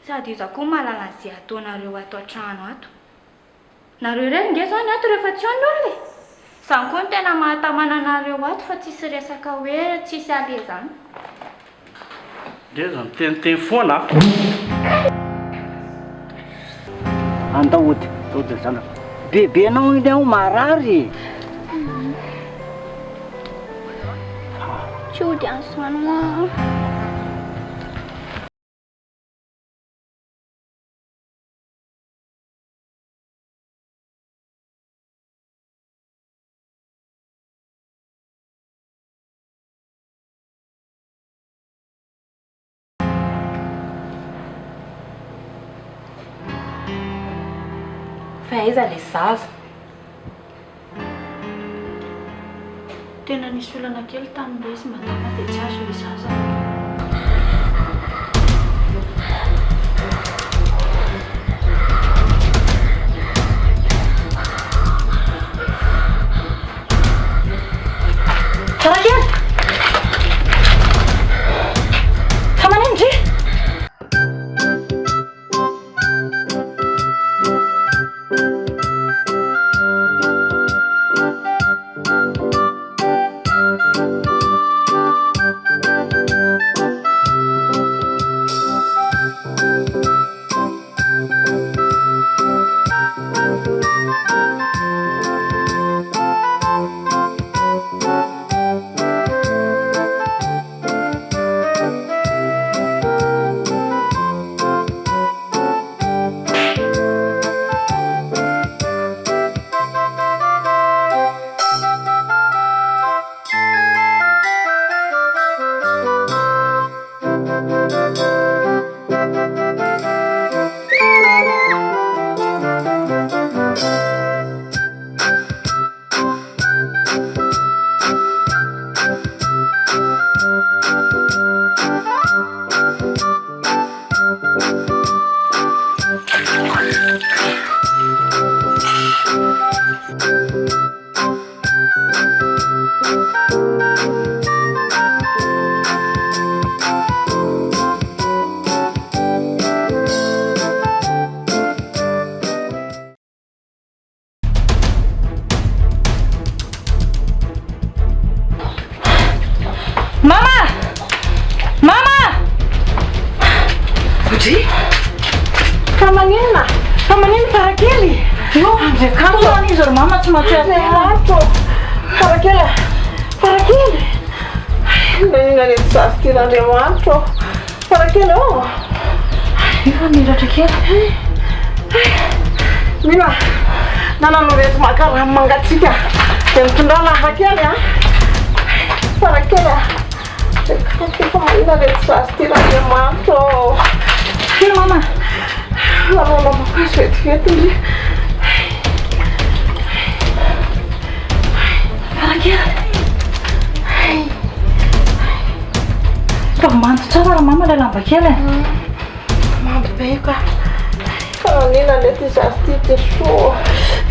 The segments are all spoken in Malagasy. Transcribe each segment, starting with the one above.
Sady izy koa mahalala an'izay ataonareo ato an-trano ato. Nareo iray nge zany ato rehefa tsy any olona e. Izany koa no tena mahatamana anareo ato fa tsisy resaka hoe tsisy ale zany. Nge zany teniteny foana. Andaody, ody zana. Bebe anao iny ao marary. Tsy ody an'izany. Fa aiza le zaza? Tena nisy olana kely tamin'ireo izy madama dia tsy azo le zaza. Farakely! Kamanay ndry! Farakely! No, andriakanto izy ry mama tsy mahatsiaro. Farakely! Farakely! Nanina le zaza tian'Andriamanitra. Farakely ô! Efa milatra kely. Mila, nanano reto maka mangatsika. Dia mitondrana hafakely a. Farakely! Efa manina le zaza tian'Andriamanitra. Kely mama! Nanao makazo vetivety indry. Farakely! Fa manto tsara raha mama ilay lamba kely. Manto be io ka. Fa nanina ilay ty zaza ty tesoa.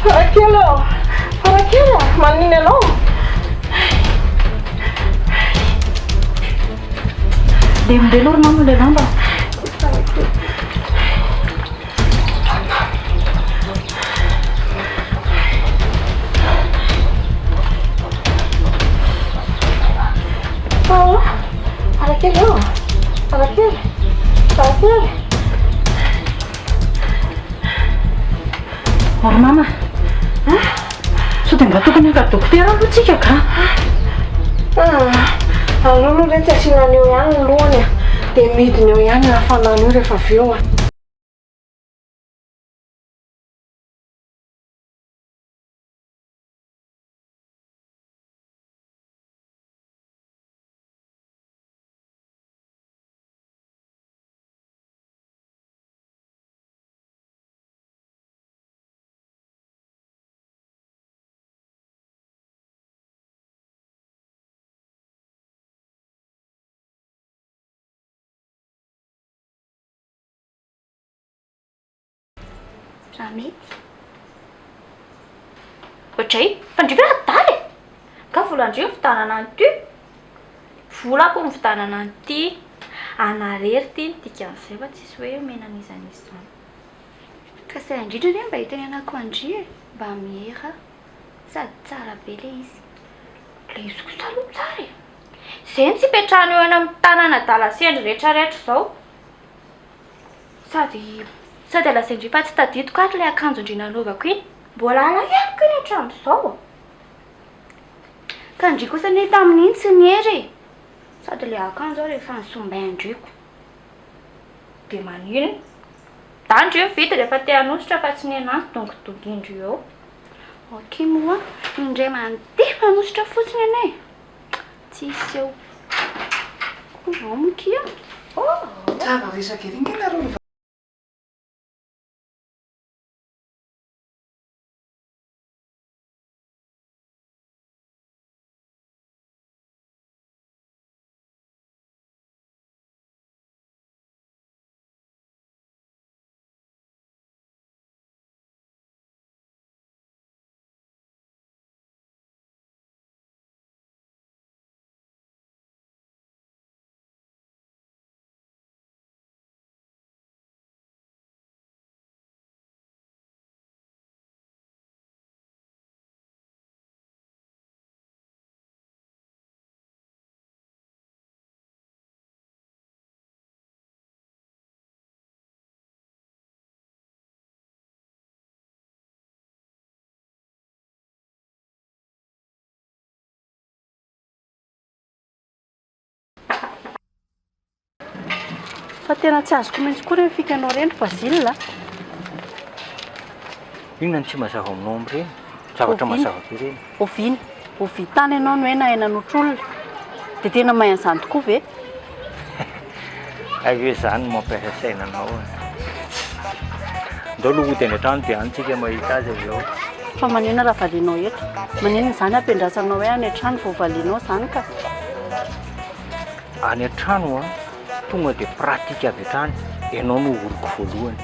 Farakely ô! Farakely! Manina ianao? Lemondelo ry mama ilay lamba. Farakely ô! Farakely! Farakely! Ry mama! Sao dia mba tokony haka dokotera aloha tsika ka? Aleo aloha re tsy asiana an'io ihany ny lohany a. Dia midiny eo ihany hafanana io rehefa avy eo a. Rami. Ohatray, fandriva daly e! Ka volandreo fitanana an'ity. Vola koa ny fitanana an'ity. anarery ty dikan'izay fa tsisy hoe menan'izan'izy izany. Ka sahy indrindra re mba hitenenako andry mba miera sady tsara be le izy. Le izy kosa aloha tsara e. Zay tsy hipetrahana eo amin'ny tanàna dalasendry rehetrarehetra izao. Sady alasendry fa tsy tadidiko ato ilay akanjo indry nanaovako iny. Mbola alahelo iny hatramin'izao. Ka ndry kosa ny tamin'iny tsy niery. Sady ilay akanjo aho rehefa nisombay andriko. Dia manino? Dandry eo vita rehefa te hanositra fa tsy nianazy dongodongindro eo. Ok moa, indray mandeha manositra fotsiny anay. Tsisy eo. Vao mikia. Tsara resaka ery ngenareo. Fa tena tsy azoko mihitsy koa rehefa fikanao reny Bazila. Inona ny tsy mazava aminao amin'ireny? Zavatra mazava be ireny. Ovy tany ianao no hoe na henan'otr'olona. Dia tena mahay an'izany tokoa ve? Ay hoe izany no mampiasa saina anao. Ndao aloha hody any an-trano dia antsika mahita azy avy eo. Fa manina raha valianao eto. Manina izany ampiandrasanao hoe any an-trano vao valianao izany ka. Any an-trano tonga dia pratika avy hatrany. Ianao no oriko voalohany.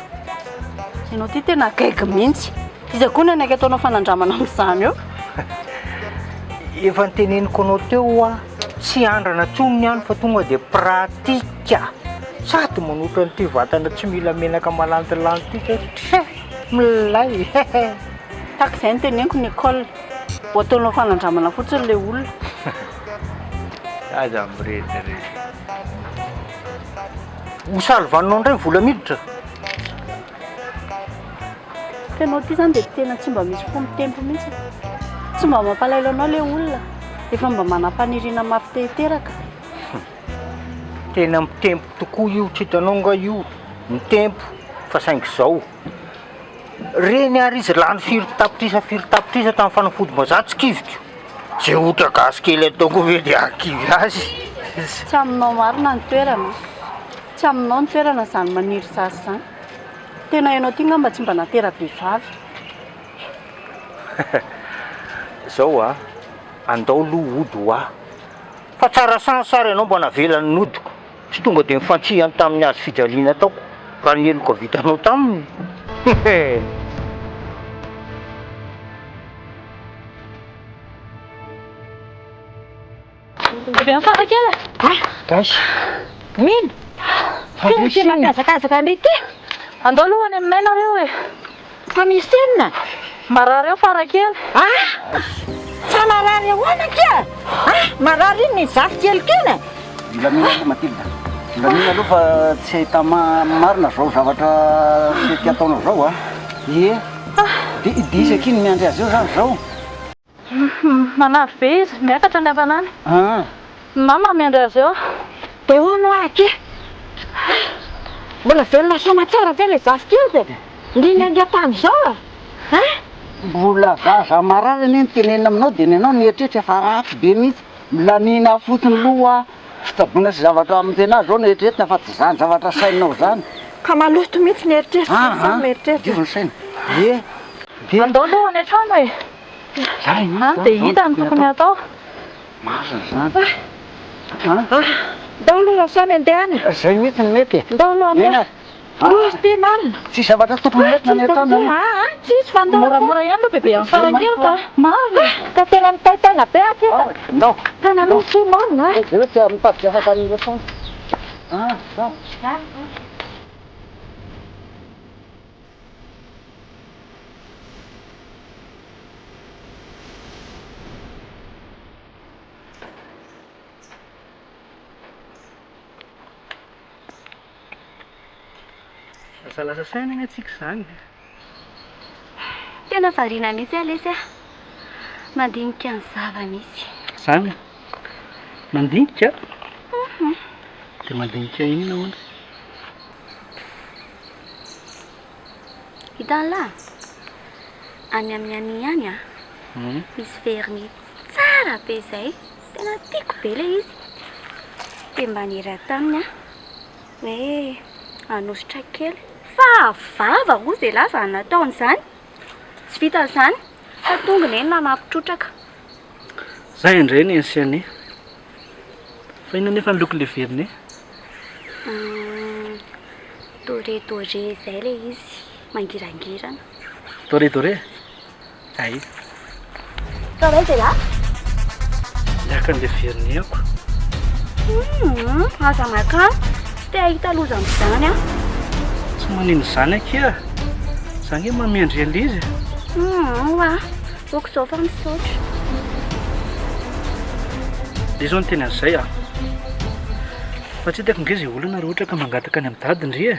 Ianao ty tena gaigy mihitsy. Iza koa ny anaiky ataonao fanandramana amin'izany eo. Efa niteneniko anao teo tsy andrana tsony ihany fa tonga dia pratika. Sady manotra n'ity vatana tsy mila menaka malantilanty ity milay. Taka izay niteneniko Nicole. Ho ataonao fanandramana fotsiny ilay olona. Aza miretirety. Hosalovanao indray vola miditra. Ianao ty izany dia tena tsy mba misy fomba tempo mihitsy. Tsy mba mampalaelo anao ilay olona. Efa mba manam-paniriana mafy teraka. Tena mitempo tokoa io, tsy hitanao nga io. Mitempo fa saingy izao. Reny ary izy lany firy tapitrisa tamin'ny fanafody-mazatsy kiviko. Zay ohatra gasy kely ataoko ve dia akivy azy. Tsy aminao marina ny toerana. Tsy aminao ny toerana izany maniry sasy izany. Tena ianao ty ngamba tsy mba natera-behivavy. Izao andao aloha ody ho aho. Fa tsara sansara ianao mba navelany nodiko. Tsy tonga dia mifantsihany tamin'ny azy fijaliana taoko. Raha ny eloko vitanao taminy. Bebe Farakely. Gasy. Mino. Tena tsy mampiazakazaka andry ty. Andao alohany aminay nareo e. Fa misy enina. Marary eo Farakely. Sa marary ahoana kia? Marary iny ny zafy kelikely. Milamina aloha Matilda. Milamina aloha fa tsy ahita marina zao zavatra tsy ataonao zao Ie. Dia isaky iny miandry azy eo zany zao. Manavy be izy, miakatra ny havanany. Mama miandry azy eo. Dia hono aky. Mbola velona soma tsara ve le zafy kely dia? Indrindra indray tamin'izao Mbola zaza marary anie nitenenina aminao dia ny anao nieritreritry fa ratsy be mihitsy. Milamina fotony loha fitaboana sy zavatra amin'ny tena zao nieritretina fa tsy zany zavatra sainao zany. Ka maloto mihitsy ny eritreritry. Mieritreritra. Diovy ny saina. Ie. Andao alohany an-trano e. Dia hita ny tokony atao. Masina zany. Ndao aloha samy andehany. Zay mihitsy ny mety. Ndao aloha andehany. Rozy ty marina. Tsy zavatra tokony entina ny atao. Tsisy fa ndao. Moramora ihany aloha bebe amin'ny Farakely ka. Marina. Ka tena mitaitaina be aty. Ndao. Tena misy marina. Zay hoe tsy mitapika hafan'io foana. Lasalasa saina iny atsika izany. Tena variana mihitsy alesy a. Mandinika ny zava-misy. Izany mandinika? Dia mandinika iny nahoana? Hitan'la any amin'ny any ihany a. Misy vernis tsara be izay. Tena tiako be ilay izy. Dia mba nira taminy a hoe hanositra kely. Fa vava ozy lahy izany nataony izany. Tsy vita izany fa tonga ny na mampitrotraka. Zay indray ny ansiany. Fa inona nefa ny lokon'ilay vernis? Doré izay ilay izy. Mangirangirana. Doré? Ay. Sao đấy rồi đó? Lakan'ilay vernis ako. Aza makano. Tsy ahita loza amin'izany a. Tsy manino izany akia. Izany hoe mamendry an'izy. Oa, boky izao fa misaotra. Dia izao no tena an'izay a. Fa tsy hitako nge izay olona rehetra ka mangataka any amin'ny dady ndry e.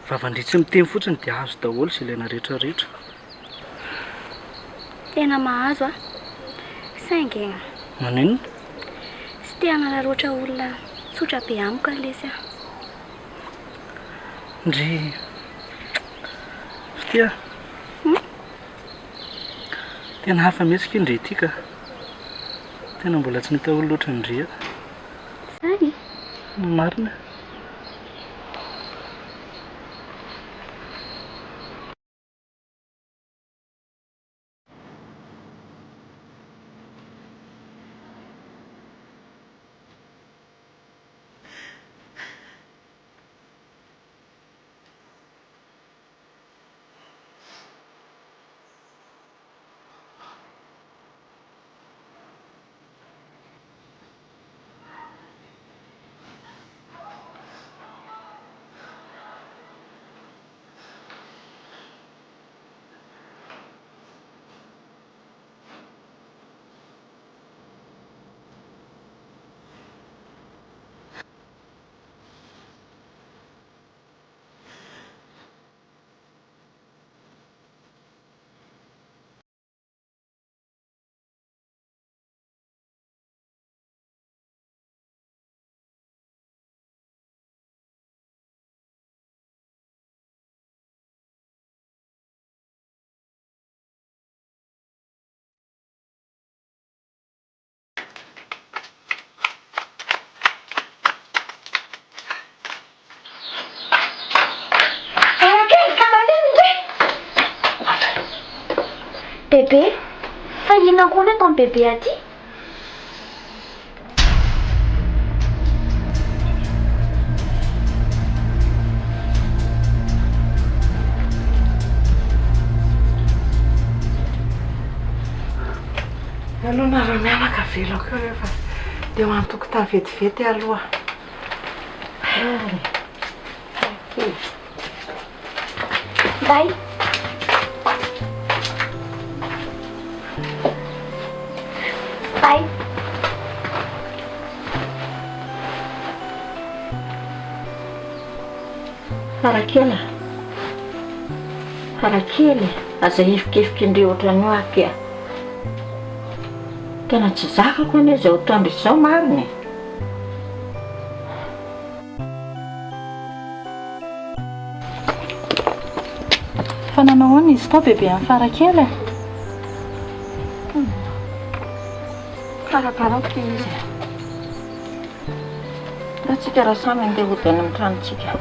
Vavandry tsy miteny fotsiny dia azo daholo izay ilaina rehetrarehetra. Tena mahazo a. Saingy Manino? tsy te hanararoatra olona tsotra be amiko lesy a. Ndry Fitia. Tena hafa mihitsy indry ity ka. Tena mbola tsy nahita olona loatra indry. Zany? Marina. Bébé, fa inona koa ataony bébé aty? Alona raha mianaka velako eo rehefa dia ho antokotany vetivety aloha. Bay. Bay. Farakely, aza ifikefiky indreo ohatran'io aky. Tena tsy zakako anie izao toandro izao mariny. Fa nanao ahoana izy tao bebe amin'ny Farakely? Karakaraka izy. Ratsika raha samy andeha hody any amin'ny tranontsika.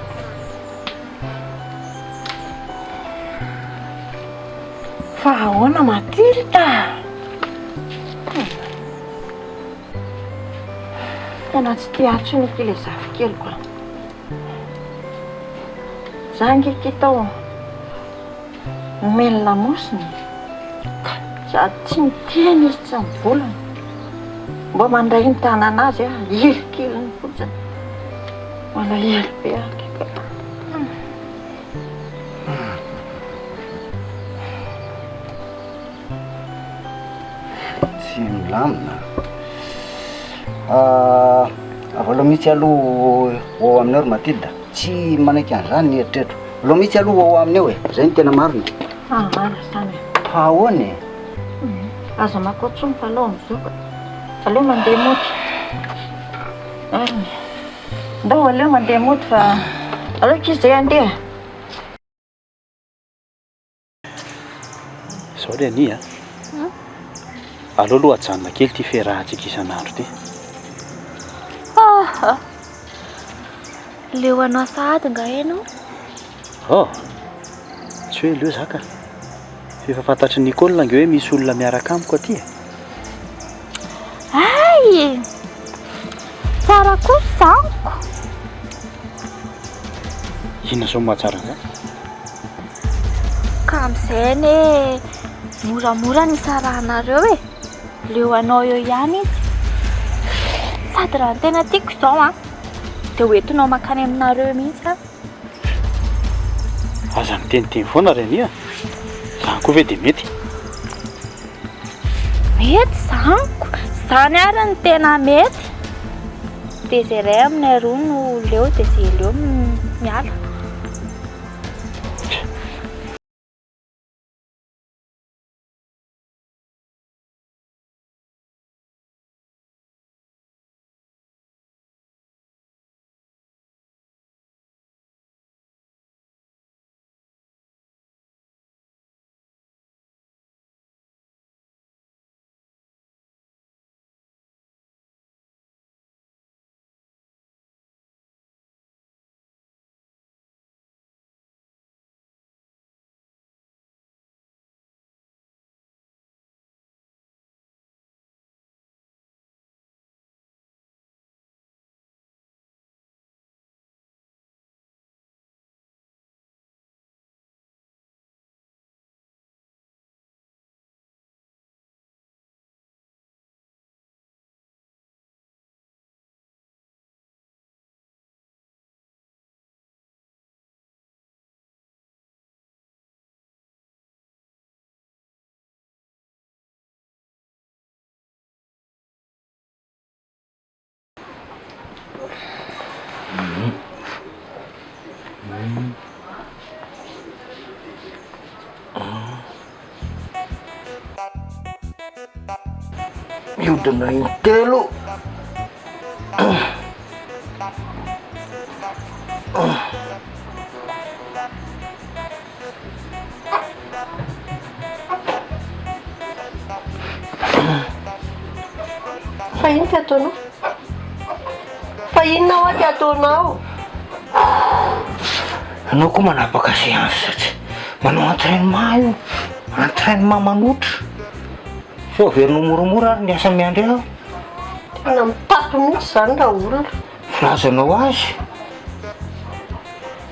Fa ahoana matiry ta? Tena tsy tia atsony ity ilay zafikeliko. Za ngiky tao nomeny lamosiny. Za tsy miteny izy tsy mivolana. Mba mandray ny tanana azy irikiliny fotsiny. malahelo be aky. Tsy milamina. Avy aloha mihitsy aloha ao aminao ry Matilda, tsy manaiky an'izany ny eritreritro. Aloha mihitsy aloha ao aminao e, zay ny tena marina. Marina zany. Ahoana e? Aza makotsony taloha am'izao. Aleo mandeha moty. Ndao aleo mandeha moty fa aleoko izy zay andeha. Zao le any a. Aleo aloha ajanona kely ty fiarahantsika isan'andro ty. Leo anao sahady nga hainao? Tsy hoe leo zaka. Efa fantatry Nicole nge hoe misy olona miaraka amiko aty e. Ay! Tsara kosa zaniko. Inona zao mahatsara zany? Ka am'izay ane moramora ny sarahanareo e. Leo anao eo ihany izy. Sady raha ny tena tiako izao dia hoentinao mankany aminareo mihitsy Aza miteniteny foana reny a. Zany koa ve dia mety? Mety zaniko. Zany ary ny tena mety. Dia izay iray aminay roa no leo dia izay leo miala. Mihodina intelo. Fa ino ty ataonao? Fa inona hoa ty ataonao? Anao koa manapaka séance satria manao entraînement io. Entraînement manotra. So averinao moramora ary ny asa miandry aho. Tena mitato mihitsy zany raha olona. Filazanao azy.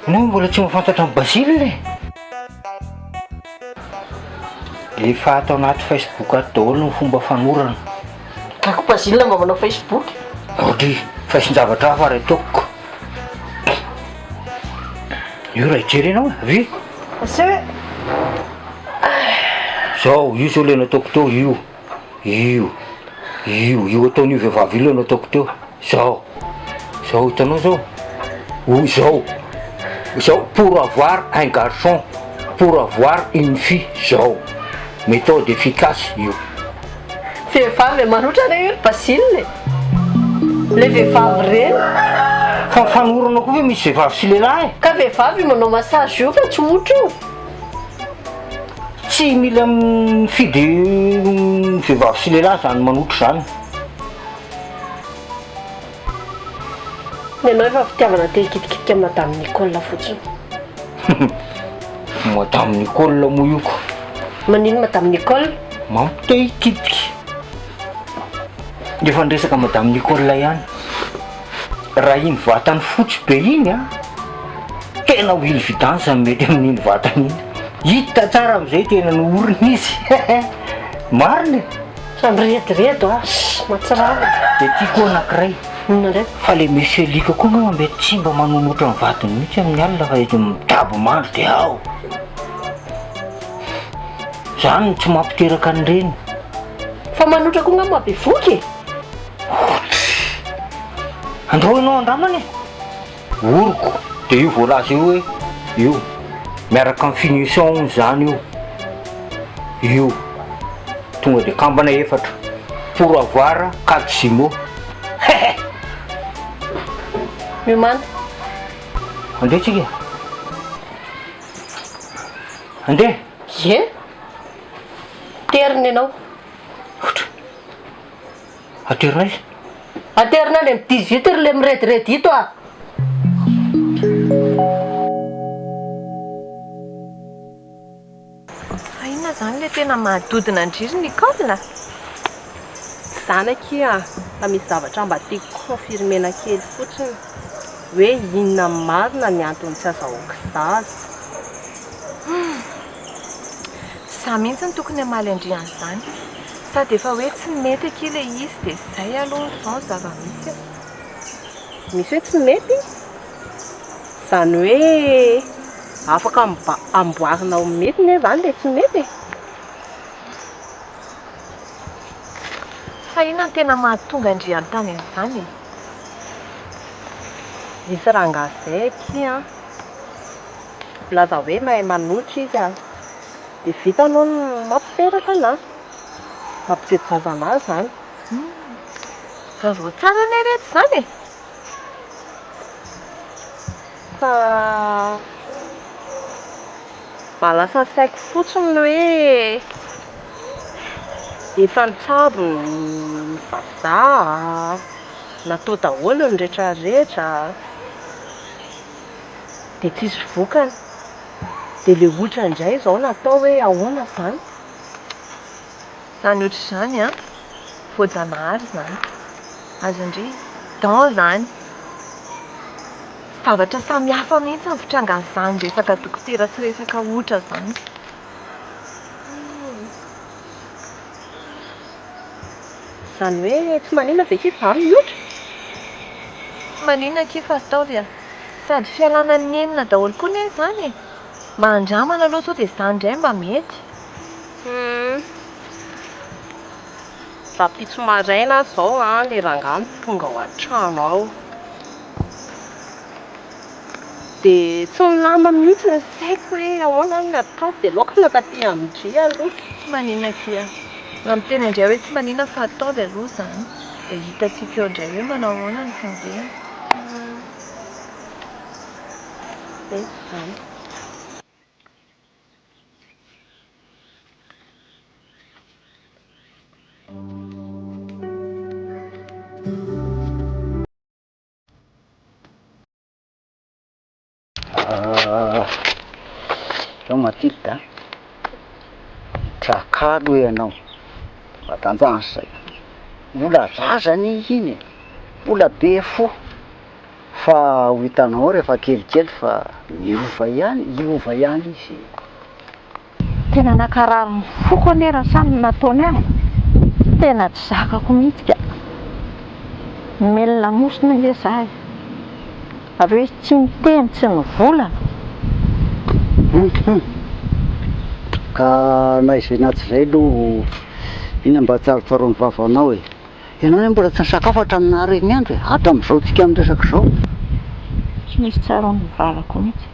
Ianao mbola tsy mahafantatra amin'ny Basile. Efa atao anaty Facebook ato daholo ny fomba fanorana. Kako Basile mba manao Facebook? Ody, faisin-javatra hafa ray ataoko. Io raha hijery ianao avy. Asa Zao, io zao le nataoko teo, io ataon'io vehivavy io le nataoko teo. Zao hitanao zao. Zao, pour avoir un garçon, pour avoir une fille, zao. Méthode efficace io. vehivavy manotra reny io Basile. Le vehivavy reny. Fa fanorana koa ve misy vehivavy sy lehilahy? Ka vehivavy manao massage io fa tsy motro io. Tsy mila mifidy vehivavy sy lehilahy zany manotro zany. Ny anao efa fitiavana te hikitikitika amin'ny Madame Nicole fotsiny. Madame Nicole moa io ko. Manino Madame Nicole? Mampite hikitika. Efa ndresaka Madame Nicole ihany. Raha iny vatany fotsy be iny tena ho ilvidance mety amin'iny vatany iny. Hita tsara amin'izay tena no orina izy. Marina. Samy rehetrireto mahatsirava. Dia tiako anankiray. Inona ndray? Fa le misy alika koa nga mety tsy mba manonotra ny vatiny mihitsy amin'ny alina fa izy midabo mandro dia ao. Zany tsy mampiteraka an'ireny. Fa manotra koa ngamba be voky. Andrahoinao andramany oroko dia io voalaza io hoe io miaraka amin'ny finition zany io tonga dia kambana efatra pour avoir 4 jumeaux. Miomana. Andeha tsika. Andeha. Ye? Terina ianao. Aterina izy. Aterina le 18 heures le mirediredy ito a. Inona zany le tena mahatodina indrindra ny kaolina? Zany aky a, fa misy zavatra mba tiako confirmena kely fotsiny hoe inona marina ny antony tsy azahoako zaza. Za mihitsy ny tokony hamaly andrian'izany. Sady efa hoe tsy mety aky le izy dia izay aloha izao zava-misy. Misy hoe tsy mety? Zany hoe afaka amboarina ho mety nefa zany le tsy mety. Fa inona ny tena mahatonga andriany tany an'izany? Misy rangazay aky a, laza hoe mahay manotra izy a, dia vitanao ny mampiteraka anazy, mampitety zaza anazy zany. Vaovao tsara ny reto zany e. Fa malasa saiko fotsiny hoe efa nitsabo ny vazaha, natao daholo ny rehetrarehetra dia tsisy vokany. Dia le otra indray izao natao hoe ahoana zany? Zany ohatr' izany a, voajanahary zany. Azondry dan zany. Zavatra samihafa mihitsy ny fitrangan'izany resaka dokotera sy resaka otra zany. Zany hoe tsy maninona ve kifa zany miotra? Maninona kifa ataovy a? Sady fialana ny enina daholo koa ne zany e. Mba handramana aloha sao dia izany indray mba mety. Rapitso maraina zao a, le rangano tonga ao an-trano ao. Dia tsy milama mihitsy ny saiko hoe ahoana ny atao dia laoka na taty amindria aloha. Maninona kia? Raha miteny indray hoe tsy maninona fa ataovy aloha zany. Dia hitantsika eo indray hoe manao ahoana ny fandehany. Zany. Zao Matilda, trakalo ianao, matanjahany zay. Mbola zazany iny, mbola be fo. Fa ho hitanao rehefa kelikely fa miova ihany izy. Tena nakarary ny foko anera samy nataony ahy. Tena tsy zakako mihitsy ka. Melona mosina nge zahay. Avy hoe tsy miteny tsy mivolana. Ka naizena tsy izay aloha ina mba tsarotsaro ny vavanao e. Ianao ne mbola tsy nisakafo hatramin'ny nahareny andro e, hatramin'izao tsika miresaka izao. Tsy misy tsaron'ny vavako mihitsy.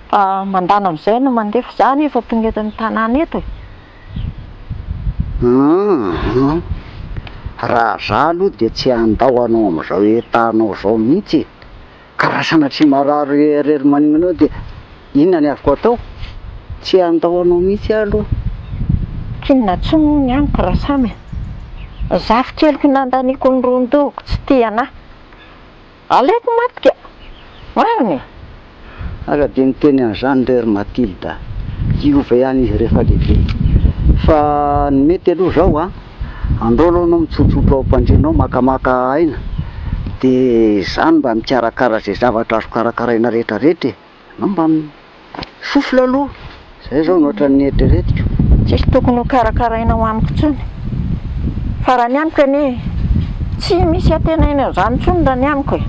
Fa mandana amin'izay no mandefa zany efa tonga eto amin'ny tanàna eto e. Raha za aloha dia tsy andao anao amin'izao etanao izao mihitsy. Ka raha sanatria marary erery maninona dia inona ny azoko atao? Tsy andao anao mihitsy aloha. Kinona tsono ny aniko raha samy. Zafy keliko nandaniako ny ron-dohako tsy tia anahy. Aleoko matika. Marina e. Aka dia niteny an'izany rery Matilda, hiova ihany izy rehefa lehibe. Fa ny mety aloha zao a, andao aloha anao mitsotsotro ao am-pandrianao makamaka aina. Dia izany mba mikarakara izay zavatra azo karakaraina rehetrarehetra e. Anao mba misofla aloha. Izay zao no ohatran'ny eritreretiko. Tsisy tokony ho karakaraina ho amiko intsony. Fa raha ny amiko anie Tsy misy atenaina izany intsony raha ny amiko e.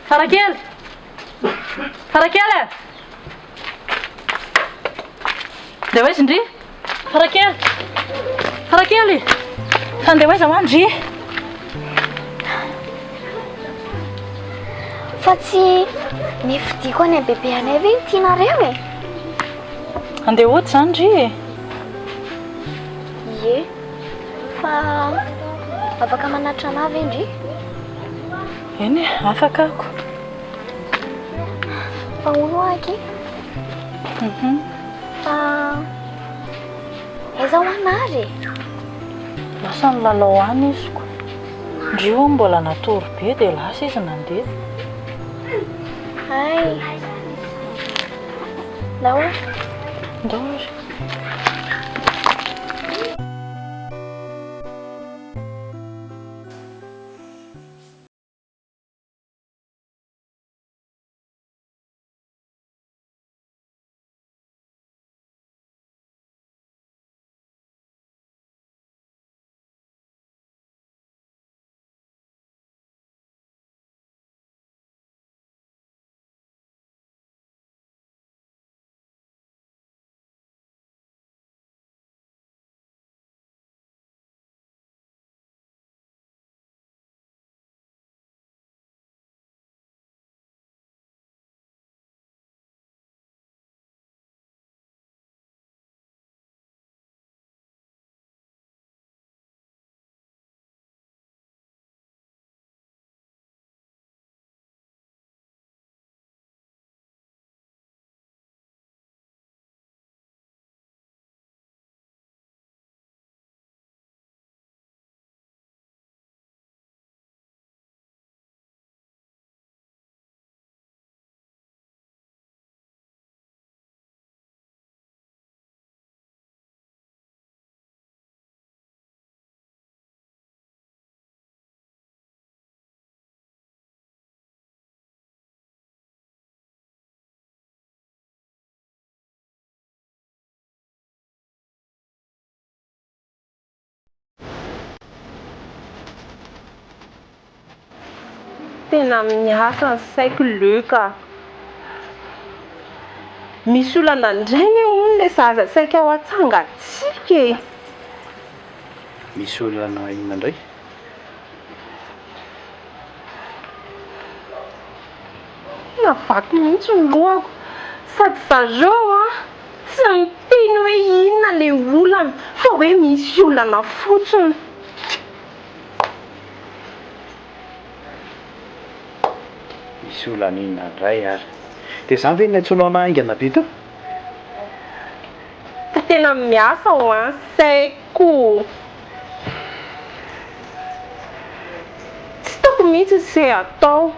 Farakely! Farakely! Dia hoaiza Ndry? Farakely! Farakely! Fandeha hoaiza hoany Ndry? Fa tsy nifidiako any bebe anay ve tianareo e? Andeha ohatry izany Ndry? Ie, fa afaka manatra anah ve Ndry? Eny e, afaka ako. Fa hono aky? Fa aiza ho anary? Lasa nilalao any iziko. Ndry io mbola natory be dia lasa izy nandeha. Ay, lao Ndao ry. Tena miasa ny saiko loka. Misy olana indray hono ilay zaza saika ao an-tsangatsika e. Misy olana inona indray? navaky mihitsy ny lohako sady zareo sy miteny hoe inona le olana fa hoe misy olana fotsiny. misy olana inona indray ary dia izany ve ny antsoinao ana aingana be teo? Fa tena miasa ho ansaiko. Tsy taoko mihitsy izay atao.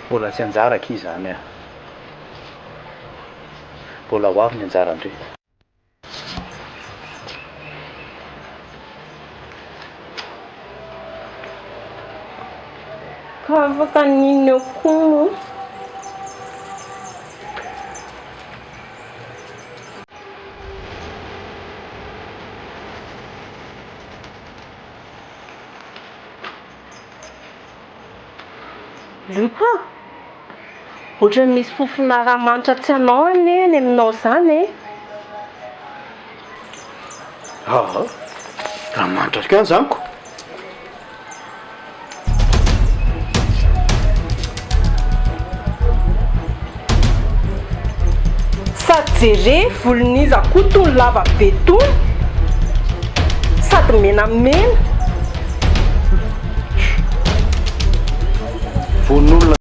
Mbola tsy anjara ki izany a. Mbola ho avy ny anjarandre. Ka afaka ninona eo koa moa. Luka, ohatra misy fofona ranomanitra tsy anao anie any aminao izany e. Ranomanitra ka zaniko. Sady jere volon'iza koa tony lava be tony sady menamena. Von'olona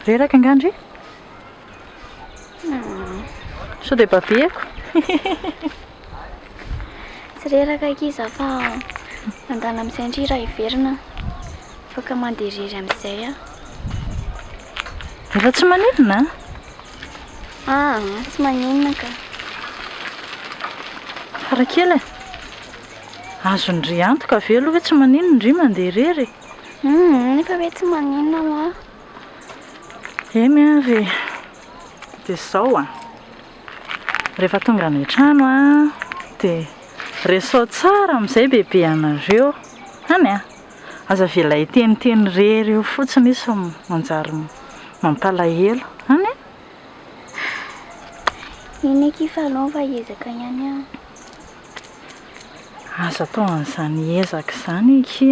reraka angandry sao dia babeako. Tsy reraka kiza fa nandana amin'izay indri raha hiverina afaka mandeha amin'izay a. Efa tsy maninona? Tsy maninona ka. Farakely azondry antoka ve aloha hoe tsy maninona indry mandeha rery. Nefa hoe tsy maninona ma. Eny avy dia izao rehefa tonga any trano dia resao tsara amin'izay bebe anareo any aza vela hiteniteny rery eo fotsiny izy manjary mampalahelo any iny kifa anao fa ezaka ihany aza atao an'izany ezaka izany iky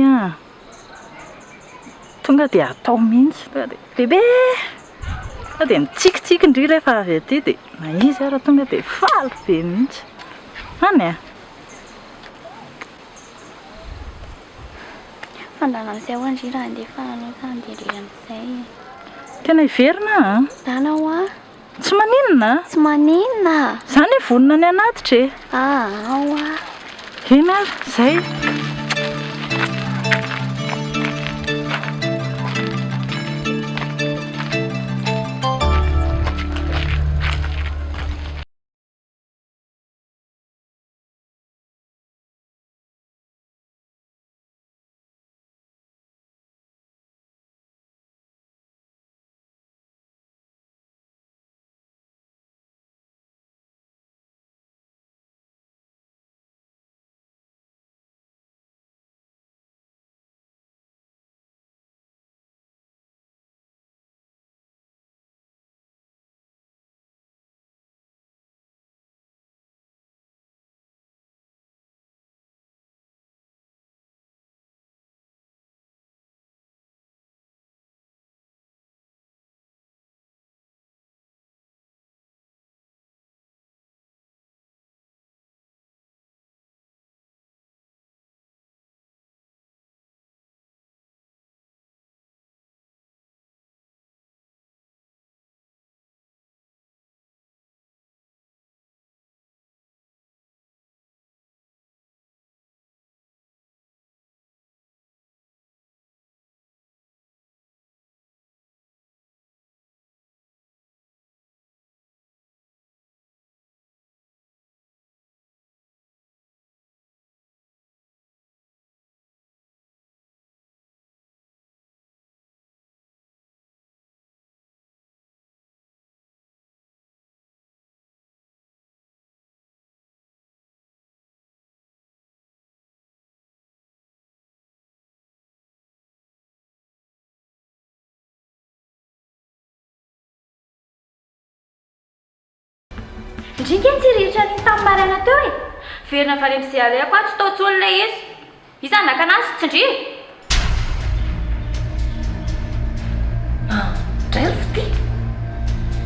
tonga dia atao mihitsy tonga dia bebe tonga dia mitsikitsiky indry rehefa avy aty dia na izy ara tonga dia faly be mihitsy any fandana amin'izay ho andry raha andefa anao ka andeha amin'izay. Tena hiverina Dana ho tsy maninona tsy maninona. izany vonona ny anatitra eny ary izay. Ndrika ny tsirihitra ny tamin'ny maraina teo e. Verina avy any amin'ny izay aleko tsy tao tsony ilay izy. Izany naka anazy tsy ndry. Dray ry fity.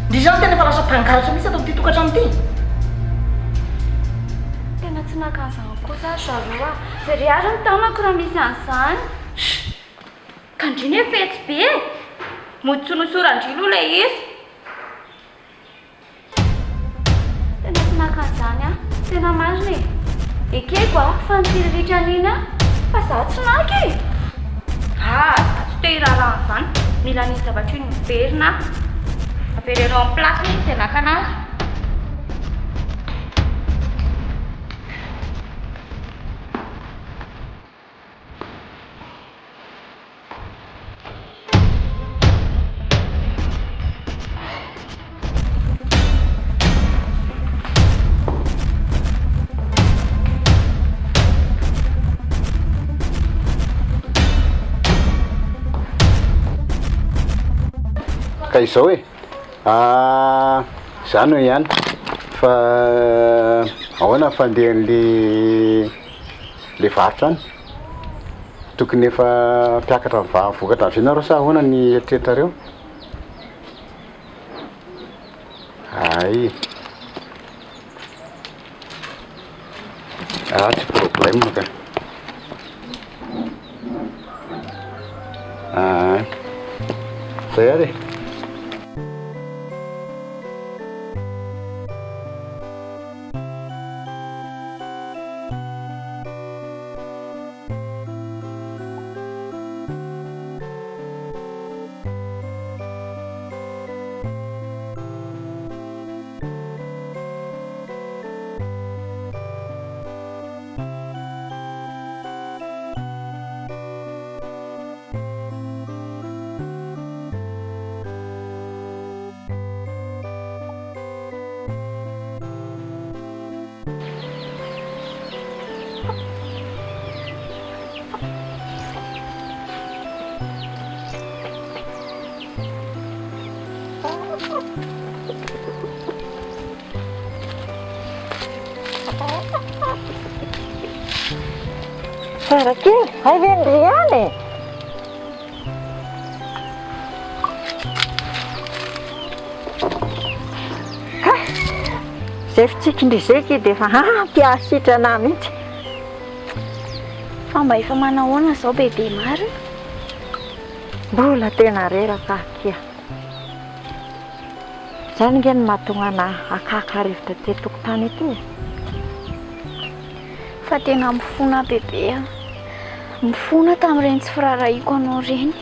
Ndry izany tena efa lasa mpangalatra mihitsy atao ity tokantrano ity. Tena tsy naka an'izany kosa zaroa. Zary ary ny tanako raha misy an'izany. Ka ndriny hoe fetsy be e. Mody tsy nosorandrilo ilay izy. Tena tsy naka an'izany a. Tena marina e. Ekeko a fa ny tsiriritra an'iny a. Fa za tsy naky e. Tsy te hiraharaha an'izany. Mila nisy zavatra iny miverina. Averenao amin'ny plasy ny tena naka anazy. Ka izao e zany hoe ihany fa ahoana fandehan'le varotra any tokony efa mpiakatra vokatra avy ianareo sa ahoana ny eritreretrareo? Ay tsy problème ka zay ary. Farakely, hay vendriany e. Zay fitsikindrizaiky dia efa mpiasitrana mihitsy. Fa mba efa manahoana izao bebe marina? Mbola tena reraka kia. Zany nge ny mahatonga ana akaka-rivotra tety tokotany ety. Fa tena mifona bebe a. Mifona tamin'ireny tsy firarahiako anao ireny.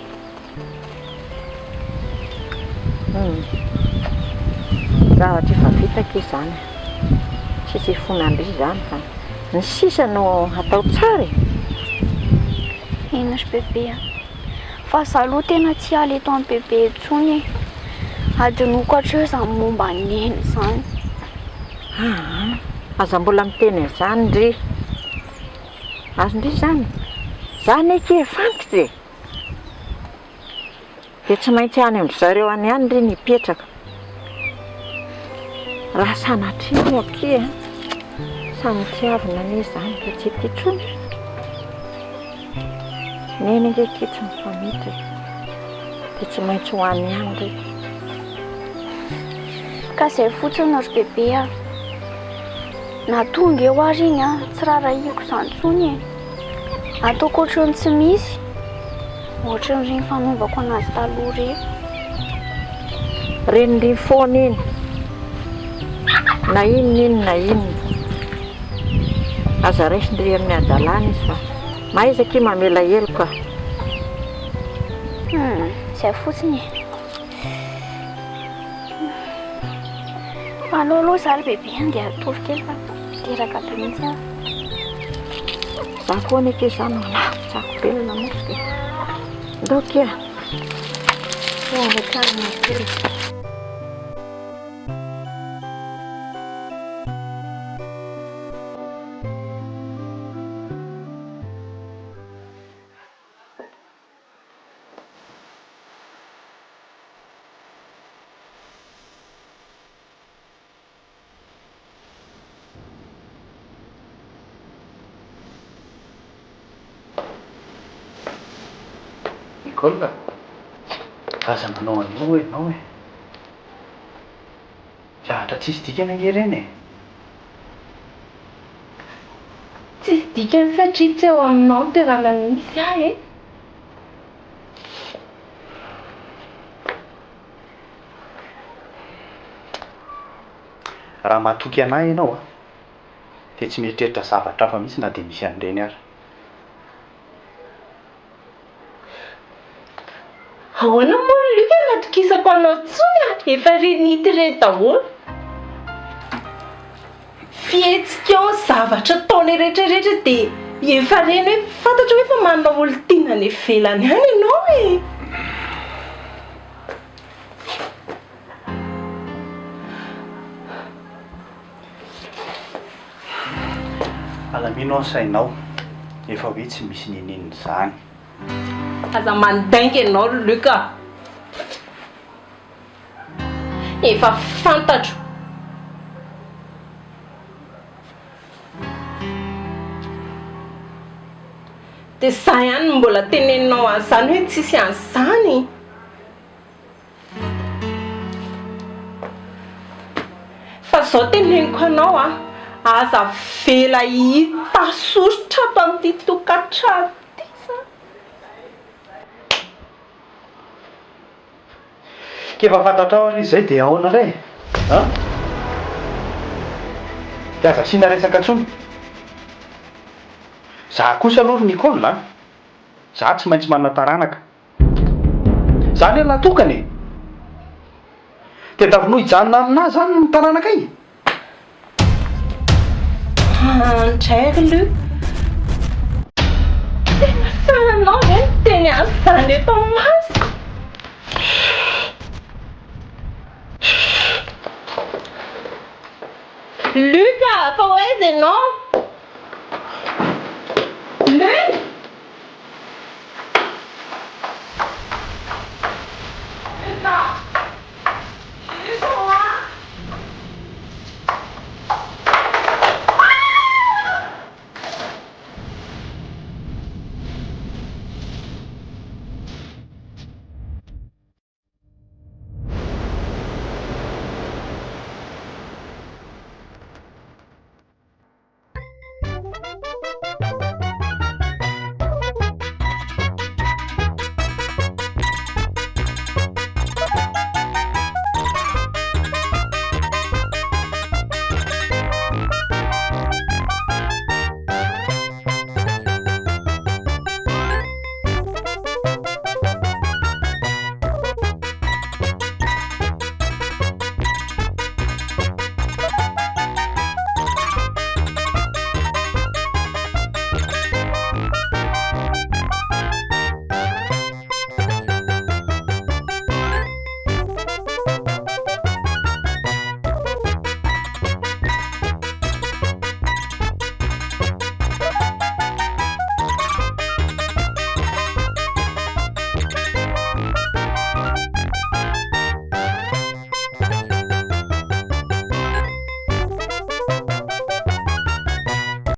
Zavatra efa vitako izany. Tsisy hifonandry izany fa ny sisa no atao tsara. Eny ry bebe a. Fa za aloha tena tsy haly eto amin'ny bebe intsony e. Adinoko hatreo izany momba neny izany. Aza mbola miteny izany ndry. Azondry izany. Zany eky efantitra e. Dia tsy maintsy any amin'ny zareo any ihany ndry nipetraka. Raha sanatriny aky samy tiavina n'izany ka tsy ity intsony. Neny nge ity tsy mifamitra dia tsy maintsy ho any ihany ndry. Ka izay fotsiny ry bebe a. Na tonga eo ary iny a, tsy rarahiko izany intsony e. Ataoko ohatrany tsy misy. Ohatran'ireny fanaovako anazy taloha ireny. Renindry foana iny. Na inona na inona. Aza raisindry amin'ny adalana izy fa mahaizaka mamela helo ka. Izay fotsiny e. Alô aloha za ry bebe andeha atory kely fa teraka be mihitsy aho. Za foana eky izany tsako belona mosika. Ndao kia. Rehetra kely. alcool ka aza manao an'io ianao e lahatra tsisy dikana nge reny e Tsisy dikany satria tsy eo aminao ny toerana misy ahy e. raha matoky anahy ianao a de tsy mieritreritra zavatra hafa mihitsy na de misy an'ireny ary. Ahoana moa Luka natokisako anao tsony a? Efa renity ireny daholo. Fihetsika eo ny zavatra ataonay rehetrarehetra dia efa reny hoe fantatra hoe efa manana olon-tiana any ivelany any ianao e. Alamino ny sainao efa hoe tsy misy ninino zany. Aza mandainga ianao Luka. Efa fantatro. Dia izaho ihany no mbola teneninao an'izany hoe tsisy an'izany. Fa izao teneniko anao a, aza vela hita soritra ato amin'ity tokantrano ity za. Kefa fantatrao ary izay dia ahoana ray a? Dia aza asiana resaka intsony. Za kosa aloha Nicole a, za tsy maintsy manana taranaka. Zany aloha natokany e. Dia tafinohy hijanona aminahy zany ny taranaka iny. Andraiky Luka. Tena sananao ve ny teny an'izany eto Masina? Luka, fa hoaiza ianao?